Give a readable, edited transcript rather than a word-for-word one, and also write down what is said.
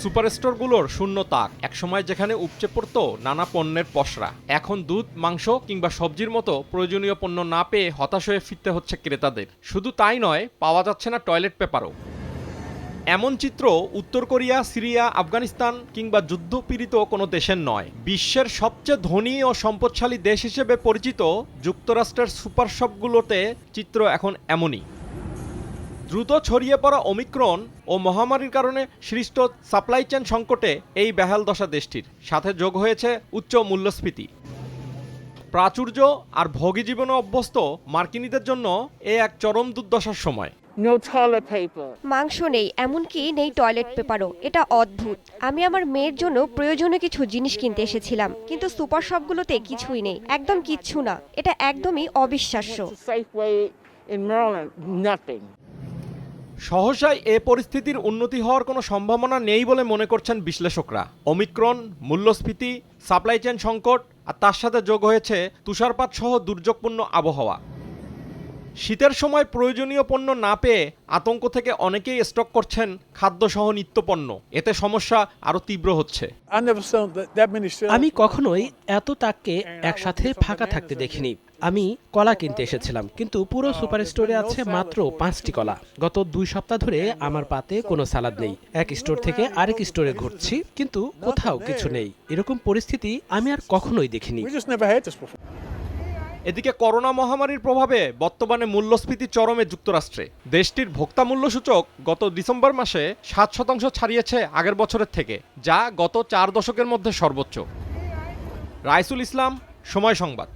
সুপারস্টোরগুলোর শূন্য তাক, একসময় যেখানে উপচে পড়তো নানা পণ্যের পসরা, এখন দুধ, মাংস কিংবা সবজির মতো প্রয়োজনীয় পণ্য না পেয়ে হতাশ হয়ে ফিরতে হচ্ছে ক্রেতাদের। শুধু তাই নয়, পাওয়া যাচ্ছে না টয়লেট পেপারও। এমন চিত্র উত্তর কোরিয়া, সিরিয়া, আফগানিস্তান কিংবা যুদ্ধপীড়িত কোনো দেশের নয়। বিশ্বের সবচেয়ে ধনী ও সম্পদশালী দেশ হিসেবে পরিচিত যুক্তরাষ্ট্রের সুপার শপগুলোতে চিত্র এখন এমনই। দ্রুত ছড়িয়ে পড়া ওমিক্রন ও মহামারীর কারণে সৃষ্ট সাপ্লাই চেইন সংকটে এই বেহাল দশা দেশটির। সাথে যোগ হয়েছে উচ্চ মূল্যস্ফীতি। প্রাচুর্য আর ভোগী জীবনে অভ্যস্ত মার্কিনীদের জন্য এ এক চরম দুর্দশার সময়। মাংস নেই, এমনকি নেই টয়লেট পেপারও। এটা অদ্ভুত। আমি আমার মেয়ের জন্য প্রয়োজনীয় কিছু জিনিস কিনতে এসেছিলাম, কিন্তু সুপার শপগুলোতে কিছুই নেই, একদম কিচ্ছু না। এটা একদমই অবিশ্বাস্য। সহসায় এ পরিস্থিতির উন্নতি হওয়ার কোনো সম্ভাবনা নেই বলে মনে করছেন বিশ্লেষকরা। ওমিক্রন, মূল্যস্ফীতি, সাপ্লাই চেইন সংকট আর তার সাথে যোগ হয়েছে তুষারপাত সহ দুর্যোগপূর্ণ আবহাওয়া। শীতের সময় প্রয়োজনীয় পণ্য না পেয়ে আতঙ্ক থেকে অনেকেই স্টক করছেন খাদ্যসহ নিত্যপণ্য। এতে সমস্যা আরও তীব্র হচ্ছে। আমি কখনোই এত তাককে একসাথে ফাঁকা থাকতে দেখিনি। আমি কলা কিনতে এসেছিলাম, কিন্তু পুরো সুপার স্টোরে আছে মাত্র 5টি কলা। গত 2 সপ্তাহ ধরে আমার পাতে কোনো সালাদ নেই। এক স্টোর থেকে আরেক স্টোরে ঘুরছি, কিন্তু কোথাও কিছু নেই। এরকম পরিস্থিতি আমি আর কখনোই দেখিনি। এদিকে করোনা মহামারীর প্রভাবে বর্তমানে মূল্যস্ফীতি চরমে যুক্তরাষ্ট্রে। দেশটির ভোক্তা মূল্য সূচক গত ডিসেম্বর মাসে 7% ছাড়িয়েছে আগের বছরের থেকে, যা গত 4 দশকের মধ্যে সর্বোচ্চ। রাইসুল ইসলাম, সময় সংবাদ।